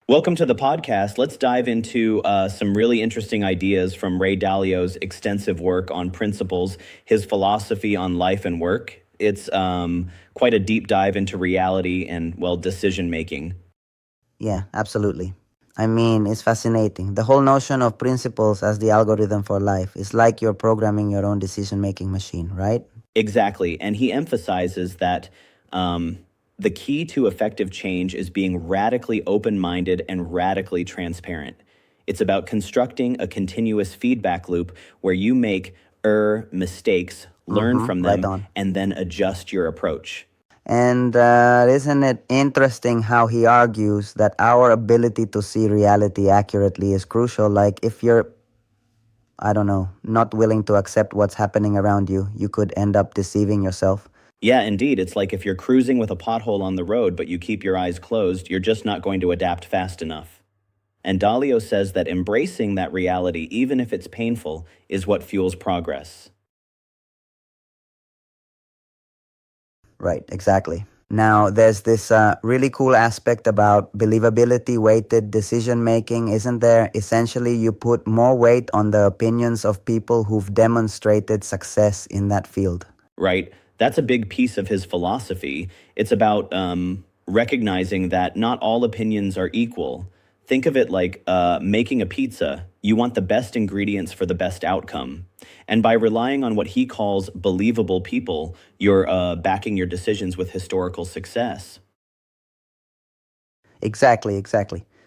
Welcome to the podcast. Let's dive into some really interesting ideas from Ray Dalio's extensive work on principles, his philosophy on life and work. It's quite a deep dive into reality and, well, decision making. Yeah, absolutely. I mean, it's fascinating. The whole notion of principles as the algorithm for life is like you're programming your own decision making machine, right? Exactly. And he emphasizes that um, the key to effective change is being radically open minded and radically transparent. It's about constructing a continuous feedback loop where you make mistakes, learn from Right them, on. and then adjust your approach. And isn't it interesting how he argues that our ability to see reality accurately is crucial? Like, if you're, I don't know, not willing to accept what's happening around you, you could end up deceiving yourself. Yeah, indeed. It's like if you're cruising with a pothole on the road, but you keep your eyes closed, you're just not going to adapt fast enough. And Dalio says that embracing that reality, even if it's painful, is what fuels progress. Right, exactly. Now, there's this really cool aspect about believability weighted decision making, isn't there? Essentially, you put more weight on the opinions of people who've demonstrated success in that field. Right? That's a big piece of his philosophy. It's about recognizing that not all opinions are equal. Think of it like making a pizza. You want the best ingredients for the best outcome. And by relying on what he calls believable people, you're backing your decisions with historical success. Exactly.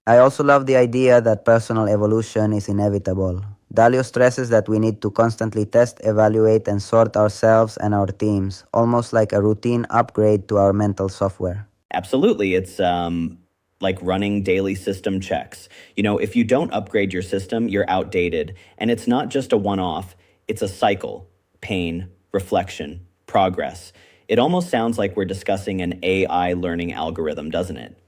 I also love the idea that personal evolution is inevitable. Dalio stresses that we need to constantly test, evaluate, and sort ourselves and our teams, almost like a routine upgrade to our mental software. Absolutely. It's like running daily system checks. You know, if you don't upgrade your system, you're outdated. And it's not just a one off, it's a cycle: pain, reflection, progress. It almost sounds like we're discussing an AI learning algorithm, doesn't it?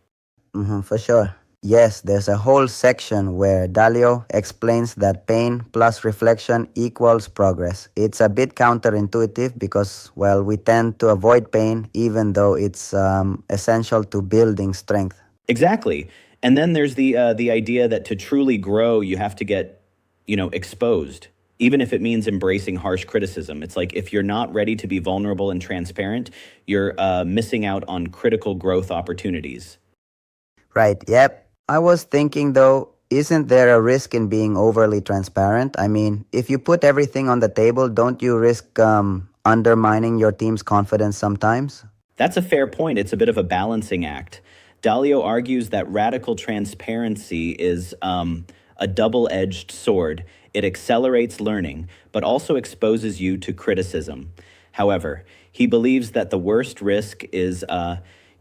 For sure. Yes, there's a whole section where Dalio explains that pain plus reflection equals progress. It's a bit counterintuitive because, well, we tend to avoid pain even though it's essential to building strength. Exactly. And then there's the idea that to truly grow, you have to get, exposed, even if it means embracing harsh criticism. It's like if you're not ready to be vulnerable and transparent, you're missing out on critical growth opportunities. Right, yep. I was thinking though, isn't there a risk in being overly transparent? I mean, if you put everything on the table, don't you risk undermining your team's confidence sometimes? That's a fair point. It's a bit of a balancing act. Dalio argues that radical transparency is a double edged sword. It accelerates learning, but also exposes you to criticism. However, he believes that the worst risk is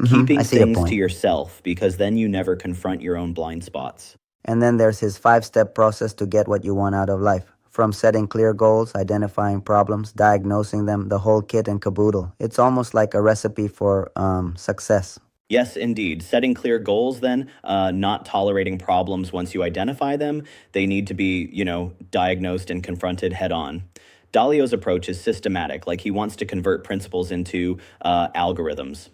I keeping see your things to point. yourself because then you never confront your own blind spots. And then there's his 5 step process to get what you want out of life. From setting clear goals, identifying problems, diagnosing them, the whole kit and caboodle. It's almost like a recipe for success. Yes, indeed. Setting clear goals, then, not tolerating problems once you identify them. They need to be, diagnosed and confronted head on. Dalio's approach is systematic, like he wants to convert principles into algorithms.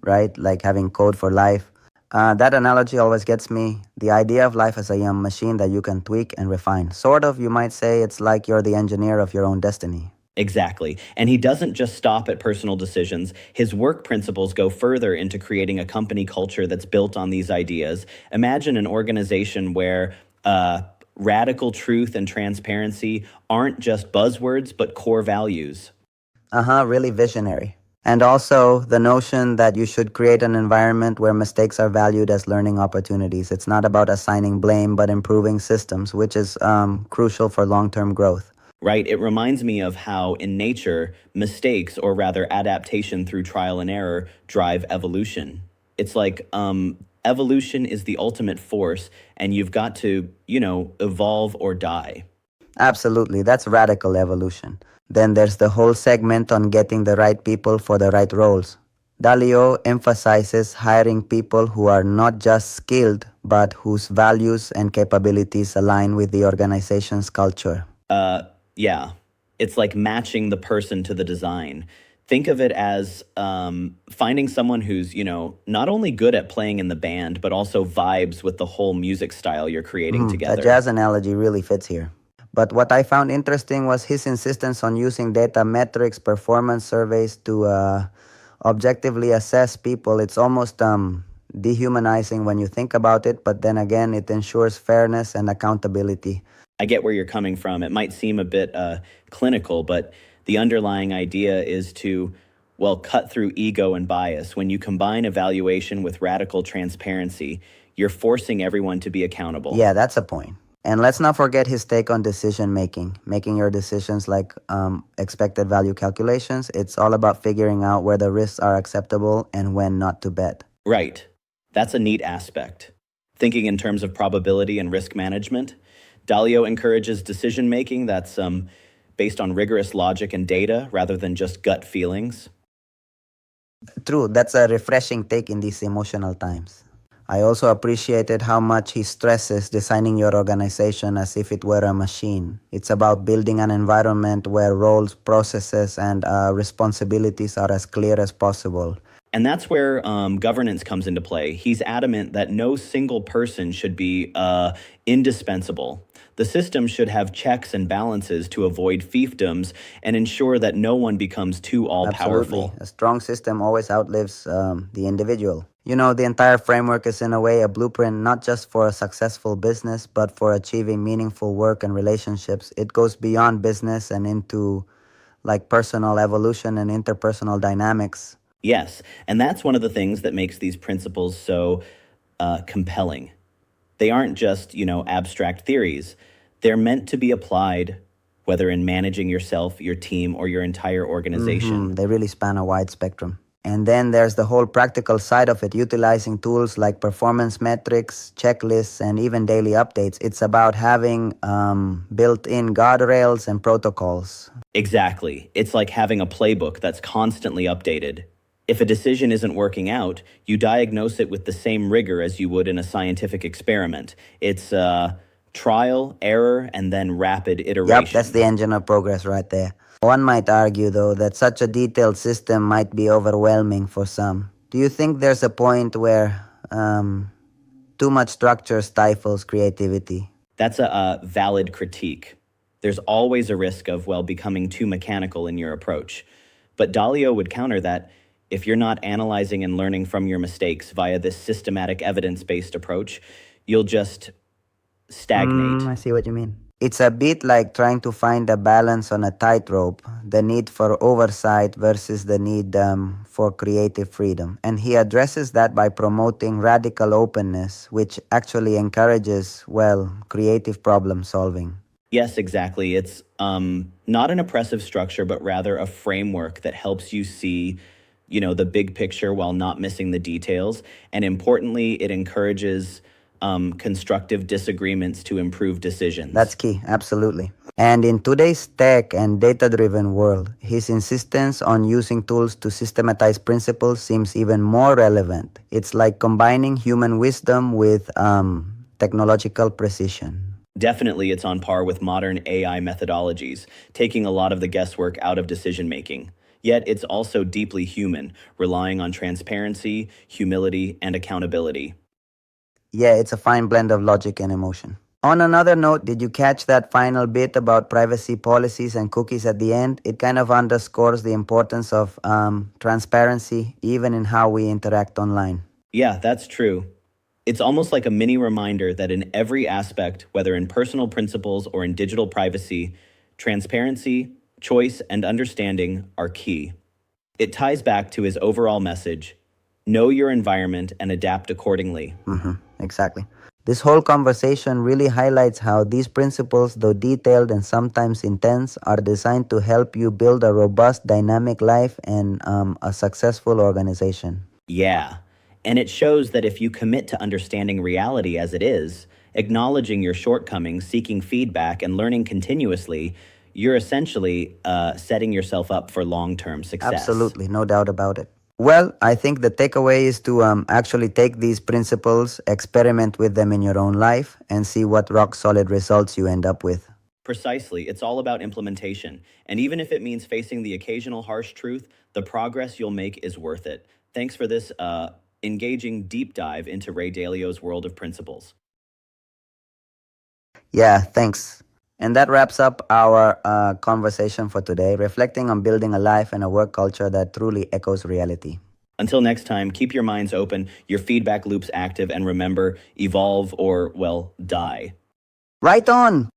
Right? Like having code for life. That analogy always gets me. The idea of life as a young machine that you can tweak and refine. Sort of, you might say it's like you're the engineer of your own destiny. Exactly. And he doesn't just stop at personal decisions. His work principles go further into creating a company culture that's built on these ideas. Imagine an organization where radical truth and transparency aren't just buzzwords, but core values. Really visionary. And also the notion that you should create an environment where mistakes are valued as learning opportunities. It's not about assigning blame, but improving systems, which is crucial for long term growth. Right? It reminds me of how in nature, mistakes, or rather adaptation through trial and error, drive evolution. It's like evolution is the ultimate force, and you've got to, evolve or die. Absolutely, that's radical evolution. Then there's the whole segment on getting the right people for the right roles. Dalio emphasizes hiring people who are not just skilled, but whose values and capabilities align with the organization's culture. Yeah, it's like matching the person to the design. Think of it as finding someone who's, not only good at playing in the band, but also vibes with the whole music style you're creating The together. jazz analogy really fits here. But what I found interesting was his insistence on using data metrics, performance surveys to objectively assess people. It's almost dehumanizing when you think about it, but then again, it ensures fairness and accountability. I get where you're coming from. It might seem a bit clinical, but the underlying idea is to, well, cut through ego and bias. When you combine evaluation with radical transparency, you're forcing everyone to be accountable. Yeah, that's a point. And let's not forget his take on decision making, making your decisions like expected value calculations. It's all about figuring out where the risks are acceptable and when not to bet. Right. That's a neat aspect. Thinking in terms of probability and risk management, Dalio encourages decision making that's based on rigorous logic and data rather than just gut feelings. True, that's a refreshing take in these emotional times. I also appreciated how much he stresses designing your organization as if it were a machine. It's about building an environment where roles, processes, and responsibilities are as clear as possible. And that's where governance comes into play. He's adamant that no single person should be indispensable. The system should have checks and balances to avoid fiefdoms and ensure that no one becomes too all-powerful. Absolutely. A strong system always outlives the individual. The entire framework is in a way a blueprint not just for a successful business, but for achieving meaningful work and relationships. It goes beyond business and into like personal evolution and interpersonal dynamics. Yes, and that's one of the things that makes these principles so compelling. They aren't just, abstract theories. They're meant to be applied, whether in managing yourself, your team, or your entire organization. They really span a wide spectrum. And then there's the whole practical side of it, utilizing tools like performance metrics, checklists, and even daily updates. It's about having built-in guardrails and protocols. Exactly. It's like having a playbook that's constantly updated. If a decision isn't working out, you diagnose it with the same rigor as you would in a scientific experiment. It's trial, error, and then rapid iteration. Yep, that's the engine of progress right there. One might argue, though, that such a detailed system might be overwhelming for some. Do you think there's a point where too much structure stifles creativity? That's a valid critique. There's always a risk of, becoming too mechanical in your approach. But Dalio would counter that if you're not analyzing and learning from your mistakes via this systematic evidence-based approach, you'll just stagnate. I see what you mean. It's a bit like trying to find a balance on a tightrope, the need for oversight versus the need for creative freedom. And he addresses that by promoting radical openness, which actually encourages, creative problem solving. Yes, exactly. It's not an oppressive structure, but rather a framework that helps you see, the big picture while not missing the details. And importantly, it encourages constructive disagreements to improve decisions. That's key, absolutely. And in today's tech and data-driven world, his insistence on using tools to systematize principles seems even more relevant. It's like combining human wisdom with technological precision. Definitely, it's on par with modern AI methodologies, taking a lot of the guesswork out of decision-making. Yet it's also deeply human, relying on transparency, humility, and accountability. Yeah, it's a fine blend of logic and emotion. On another note, did you catch that final bit about privacy policies and cookies at the end? It kind of underscores the importance of transparency, even in how we interact online. Yeah, that's true. It's almost like a mini reminder that in every aspect, whether in personal principles or in digital privacy, transparency, choice, and understanding are key. It ties back to his overall message: know your environment and adapt accordingly. Exactly. This whole conversation really highlights how these principles, though detailed and sometimes intense, are designed to help you build a robust, dynamic life and a successful organization. Yeah, and it shows that if you commit to understanding reality as it is, acknowledging your shortcomings, seeking feedback, and learning continuously, you're essentially setting yourself up for long-term success. Absolutely, no doubt about it. Well, I think the takeaway is to actually take these principles, experiment with them in your own life, and see what rock-solid results you end up with. Precisely. It's all about implementation. And even if it means facing the occasional harsh truth, the progress you'll make is worth it. Thanks for this engaging deep dive into Ray Dalio's world of principles. Yeah, thanks. And that wraps up our conversation for today, reflecting on building a life and a work culture that truly echoes reality. Until next time, keep your minds open, your feedback loops active, and remember, evolve or, well, die. Right on!